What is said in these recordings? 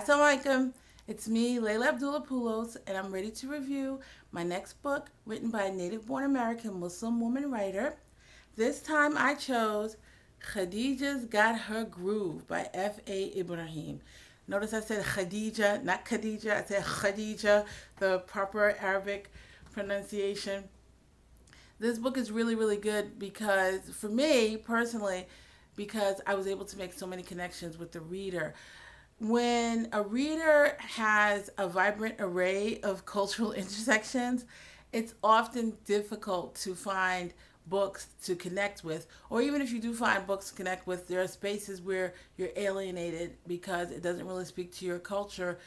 Assalamu alaikum. It's me, Layla Abdullah-Poulos, and I'm ready to review my next book written by a native-born American Muslim woman writer. This time I chose Khadijah's Got Her Groove by F.A. Ibrahim. Notice I said Khadijah, not Khadijah. I said Khadijah, the proper Arabic pronunciation. This book is really, really good because, for me personally, because I was able to make so many connections with the reader. When a reader has a vibrant array of cultural intersections, it's often difficult to find books to connect with. Or even if you do find books to connect with, there are spaces where you're alienated because it doesn't really speak to your culture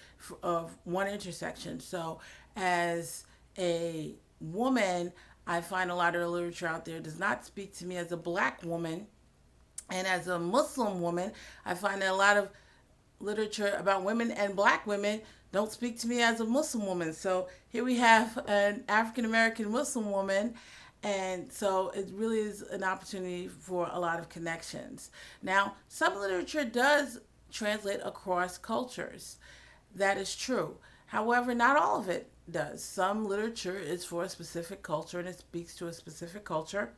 of one intersection. So, as a woman, I find a lot of the literature out there does not speak to me as a black woman. And as a Muslim woman, I find that a lot of literature about women and black women don't speak to me as a Muslim woman. So here we have an African American Muslim woman, and so it really is an opportunity for a lot of connections. Now, some literature does translate across cultures. That is true. However, not all of it does. Some literature is for a specific culture and it speaks to a specific culture.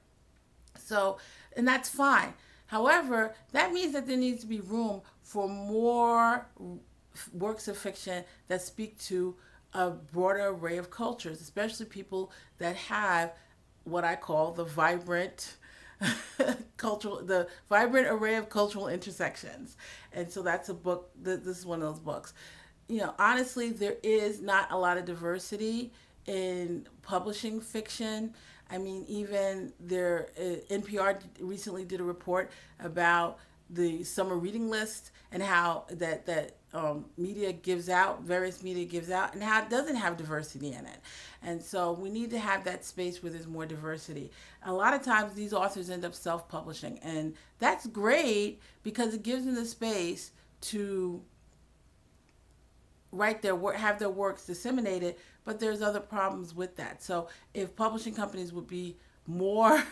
So, and that's fine. However, that means that there needs to be room for more works of fiction that speak to a broader array of cultures, especially people that have what I call the vibrant the vibrant array of cultural intersections. And so that's a book. This is one of those books. Honestly, there is not a lot of diversity in publishing fiction. I mean, even NPR recently did a report about the summer reading list and how that media gives out, various media gives out, and how it doesn't have diversity in it. And so we need to have that space where there's more diversity. A lot of times these authors end up self-publishing, and that's great because it gives them the space to write their work, have their works disseminated, but there's other problems with that. So if publishing companies would be more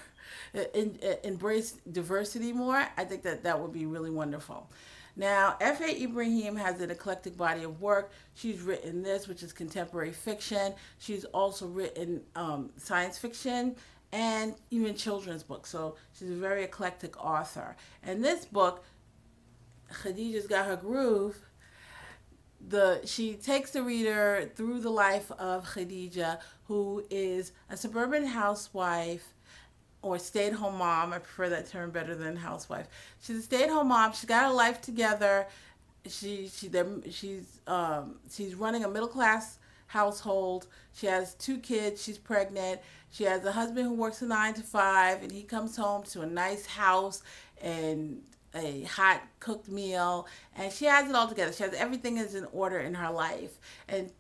embrace diversity more, I think that would be really wonderful. Now, F.A. Ibrahim has an eclectic body of work. She's written this, which is contemporary fiction. She's also written science fiction and even children's books. So she's a very eclectic author. And this book, Khadijah's Got Her Groove, she takes the reader through the life of Khadijah, who is a suburban housewife or stay-at-home mom. I prefer that term better than housewife. She's a stay-at-home mom. She's got her life together. She's running a middle-class household. She has 2 kids. She's pregnant. She has a husband who works a 9 to 5, and he comes home to a nice house and a hot cooked meal, and she has it all together. She has everything is in order in her life, and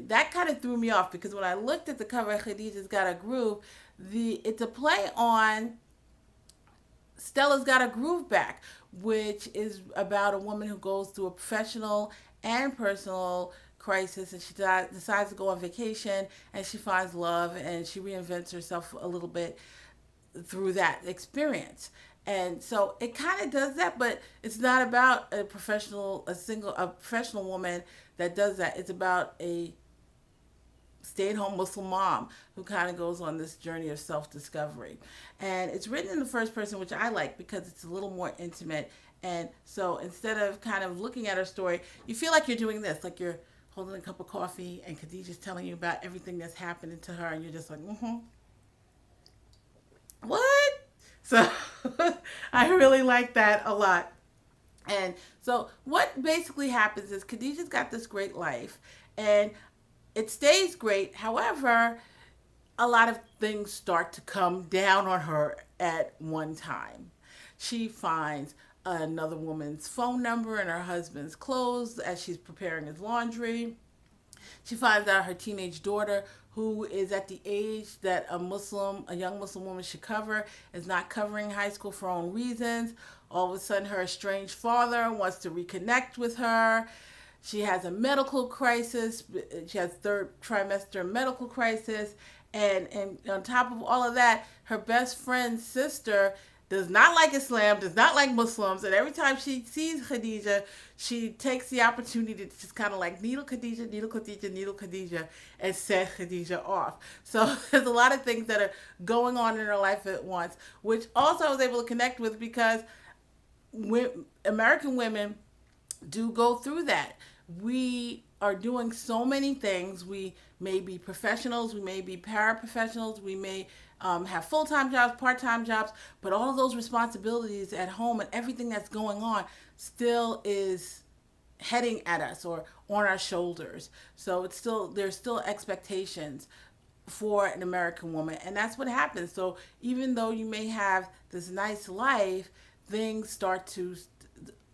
that kind of threw me off because when I looked at the cover of Khadijah's Got a Groove, it's a play on Stella's Got a Groove Back, which is about a woman who goes through a professional and personal crisis, and she decides to go on vacation, and she finds love, and she reinvents herself a little bit through that experience. And so it kind of does that, but it's not about a professional woman that does that. It's about a stay-at-home Muslim mom who kind of goes on this journey of self-discovery. And it's written in the first person, which I like because it's a little more intimate. And so instead of kind of looking at her story, you feel like you're doing this, like you're holding a cup of coffee and Khadijah's telling you about everything that's happening to her, and you're just like, what? So I really like that a lot. And so what basically happens is Khadijah's got this great life and it stays great. However, a lot of things start to come down on her at one time. She finds another woman's phone number in her husband's clothes as she's preparing his laundry. She finds out her teenage daughter, who is at the age that a young Muslim woman should cover, is not covering high school for her own reasons. All of a sudden, her estranged father wants to reconnect with her. She has a medical crisis. She has 3rd trimester medical crisis. And on top of all of that, her best friend's sister does not like Islam, does not like Muslims, and every time she sees Khadijah, she takes the opportunity to just kind of like needle Khadijah, needle Khadijah, needle Khadijah, and set Khadijah off. So there's a lot of things that are going on in her life at once, which also I was able to connect with because American women do go through that. We are doing so many things. We may be professionals, we may be paraprofessionals, we may have full time jobs, part time jobs, but all of those responsibilities at home and everything that's going on still is heading at us or on our shoulders. So it's still there's still expectations for an American woman, and that's what happens. So even though you may have this nice life, things start to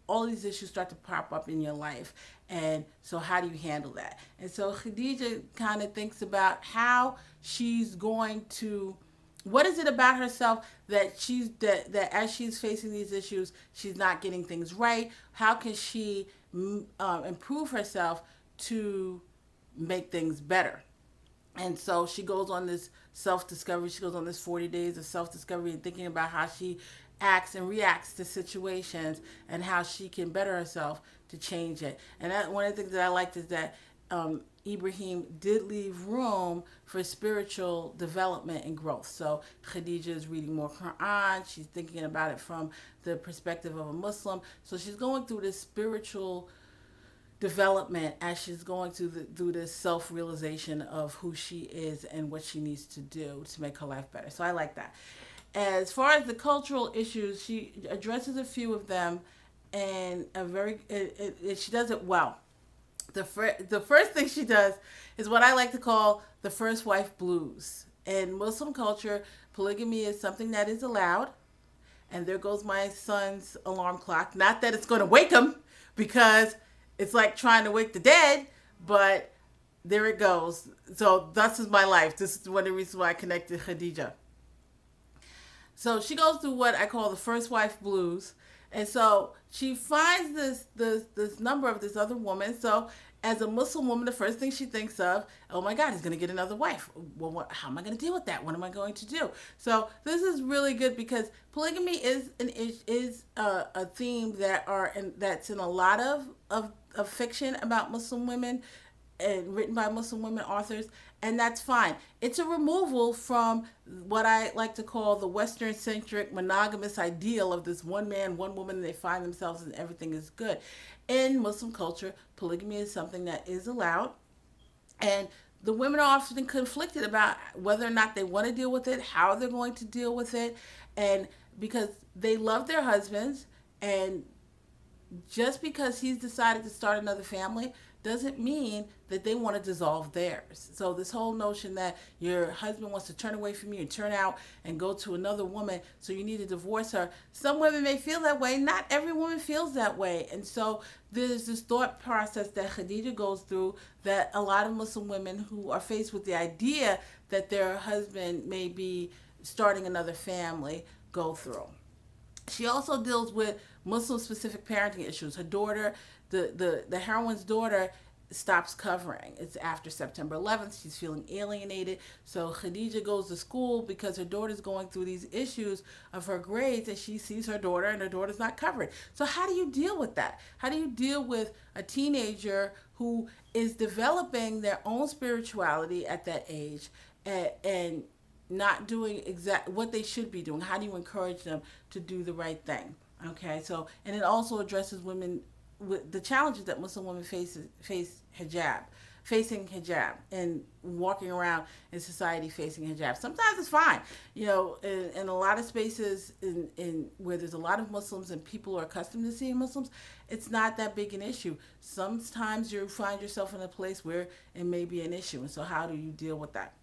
all these issues start to pop up in your life. And so how do you handle that? And so Khadijah kind of thinks about how she's going to what is it about herself that that as she's facing these issues, she's not getting things right? How can she improve herself to make things better? And so she goes on this self discovery. She goes on this 40 days of self discovery and thinking about how she acts and reacts to situations and how she can better herself to change it. And one of the things that I liked is that Ibrahim did leave room for spiritual development and growth. So Khadijah is reading more Quran. She's thinking about it from the perspective of a Muslim. So she's going through this spiritual development as she's going through this self-realization of who she is and what she needs to do to make her life better. So I like that. As far as the cultural issues, she addresses a few of them, and she does it well. The first thing she does is what I like to call the first wife blues. In Muslim culture, polygamy is something that is allowed, and there goes my son's alarm clock. Not that it's going to wake him, because it's like trying to wake the dead, but there it goes. So this is my life. This is one of the reasons why I connected Khadijah. So she goes through what I call the first wife blues. And so she finds this number of this other woman. So as a Muslim woman, the first thing she thinks of, oh my God, he's going to get another wife. Well, how am I going to deal with that? What am I going to do? So this is really good because polygamy is a theme that's in a lot of fiction about Muslim women and written by Muslim women authors, and that's fine. It's a removal from what I like to call the Western-centric monogamous ideal of this one man, one woman, and they find themselves and everything is good. In Muslim culture, polygamy is something that is allowed, and the women are often conflicted about whether or not they want to deal with it, how they're going to deal with it, and because they love their husbands, and just because he's decided to start another family doesn't mean that they want to dissolve theirs. So this whole notion that your husband wants to turn away from you and turn out and go to another woman, so you need to divorce her. Some women may feel that way. Not every woman feels that way. And so there's this thought process that Khadijah goes through that a lot of Muslim women who are faced with the idea that their husband may be starting another family go through. She also deals with Muslim-specific parenting issues. Her daughter, the heroine's daughter, stops covering. It's after September 11th. She's feeling alienated. So Khadijah goes to school because her daughter's going through these issues of her grades, and she sees her daughter, and her daughter's not covered. So how do you deal with that? How do you deal with a teenager who is developing their own spirituality at that age and not doing exact what they should be doing? How do you encourage them to do the right thing? Okay, so, and it also addresses women with the challenges that Muslim women face facing hijab and walking around in society facing hijab. Sometimes it's fine, in a lot of spaces in where there's a lot of Muslims and people are accustomed to seeing Muslims, it's not that big an issue. Sometimes you find yourself in a place where it may be an issue, and so how do you deal with that?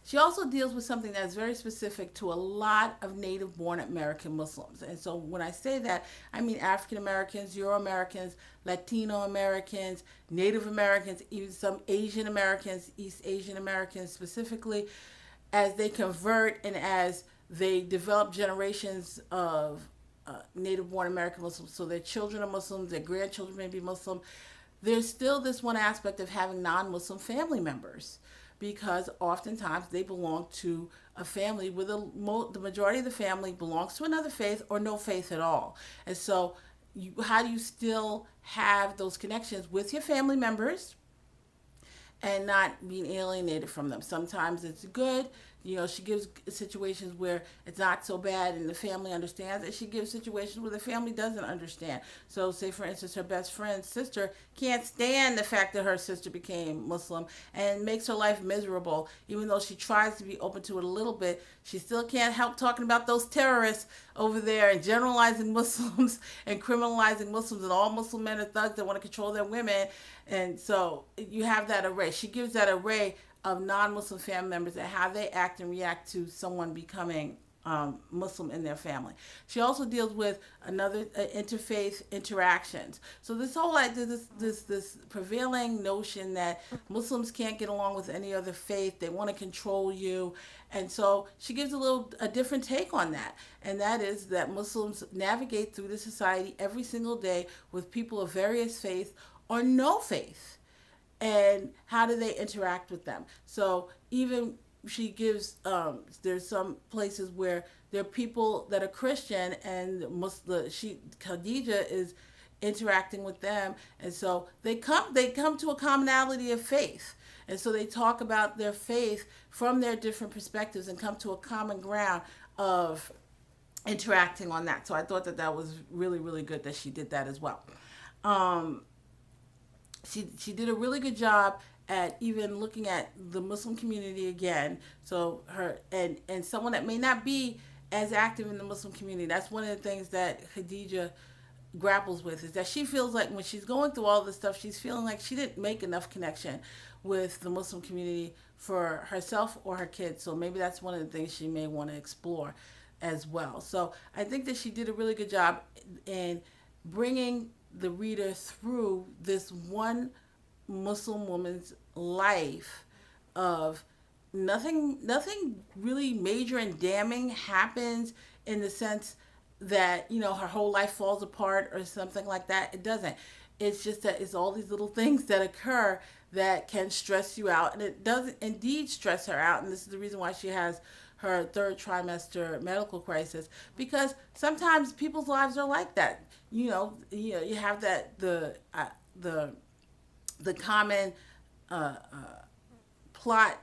She also deals with something that's very specific to a lot of native-born American Muslims. And so when I say that, I mean African Americans, Euro Americans, Latino Americans, Native Americans, even some Asian Americans, East Asian Americans specifically, as they convert and as they develop generations of native-born American Muslims. So their children are Muslims, their grandchildren may be Muslim. There's still this one aspect of having non-Muslim family members, because oftentimes they belong to a family where the majority of the family belongs to another faith or no faith at all. And so, how do you still have those connections with your family members and not being alienated from them? Sometimes it's good. She gives situations where it's not so bad and the family understands, and she gives situations where the family doesn't understand. So, say for instance, her best friend's sister can't stand the fact that her sister became Muslim and makes her life miserable. Even though she tries to be open to it a little bit, she still can't help talking about those terrorists over there and generalizing Muslims and criminalizing Muslims, and all Muslim men are thugs that want to control their women. And so you have that array. She gives that array of non-Muslim family members and how they act and react to someone becoming Muslim in their family. She also deals with another interfaith interactions. So this whole this prevailing notion that Muslims can't get along with any other faith, they want to control you, and so she gives a different take on that, and that is that Muslims navigate through the society every single day with people of various faiths or no faith, and how do they interact with them. So even she gives there's some places where there are people that are Christian and Khadijah is interacting with them, and so they come to a commonality of faith, and so they talk about their faith from their different perspectives and come to a common ground of interacting on that. So I thought that was really, really good that she did that as well. She did a really good job at even looking at the Muslim community again. So and someone that may not be as active in the Muslim community. That's one of the things that Khadijah grapples with, is that she feels like when she's going through all this stuff, she's feeling like she didn't make enough connection with the Muslim community for herself or her kids. So maybe that's one of the things she may want to explore as well. So I think that she did a really good job in bringing the reader through this one Muslim woman's life of nothing really major and damning happens in the sense that her whole life falls apart or something like that. It doesn't. It's just that it's all these little things that occur that can stress you out, and it does indeed stress her out. And this is the reason why she has her third trimester medical crisis, because sometimes people's lives are like that. You have that the common plot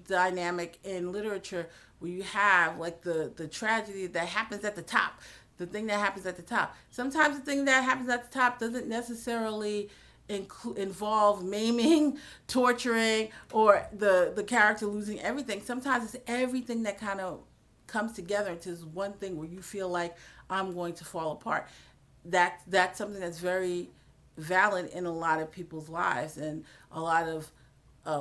dynamic in literature where you have like the tragedy that happens at the top, the thing that happens at the top. Sometimes the thing that happens at the top doesn't necessarily involve maiming, torturing, or the character losing everything. Sometimes it's everything that kind of comes together into this one thing where you feel like I'm going to fall apart. That's something that's very valid in a lot of people's lives, and a lot of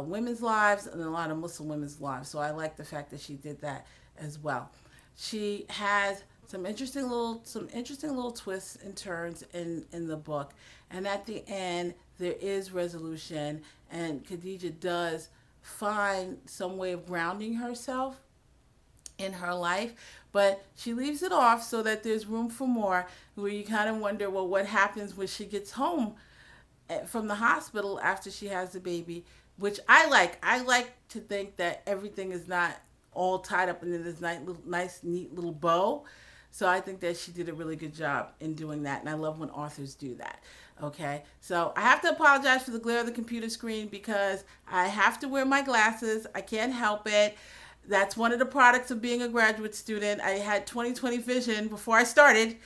women's lives, and a lot of Muslim women's lives. So I like the fact that she did that as well. She has some interesting little twists and turns in the book, and at the end there is resolution, and Khadijah does find some way of grounding herself in her life, but she leaves it off so that there's room for more, where you kind of wonder, well, what happens when she gets home from the hospital after she has the baby, which I like. I like to think that everything is not all tied up into this nice, neat little bow. So I think that she did a really good job in doing that, and I love when authors do that. Okay, so I have to apologize for the glare of the computer screen because I have to wear my glasses. I can't help it. That's one of the products of being a graduate student. I had 20/20 vision before I started,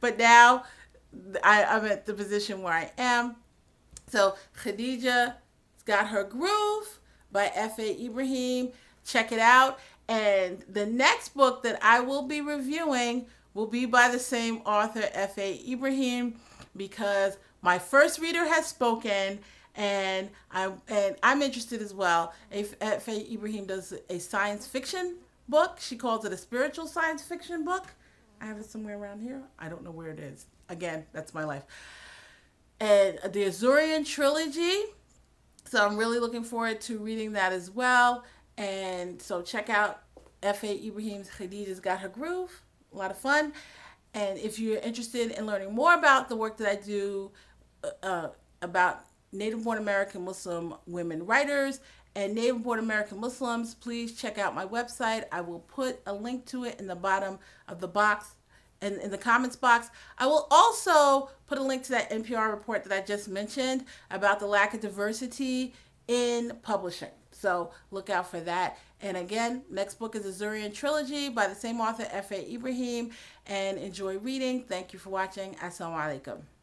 but now I'm at the position where I am. So Khadijah's Got Her Groove by F.A. Ibrahim. Check it out. And the next book that I will be reviewing will be by the same author, F.A. Ibrahim, because my first reader has spoken, and I'm interested as well. F.A. Ibrahim does a science fiction book. She calls it a spiritual science fiction book. I have it somewhere around here. I don't know where it is. Again, that's my life. And the Azurian trilogy. So I'm really looking forward to reading that as well. And so check out F.A. Ibrahim's Khadijah's Got Her Groove. A lot of fun. And if you're interested in learning more about the work that I do about Native-born American Muslim women writers and Native Born American Muslims, please check out my website. I will put a link to it in the bottom of the box and in the comments box. I will also put a link to that NPR report that I just mentioned about the lack of diversity in publishing. So look out for that. And again, next book is the Zurian Trilogy by the same author, F.A. Ibrahim. And enjoy reading. Thank you for watching. Assalamu alaikum.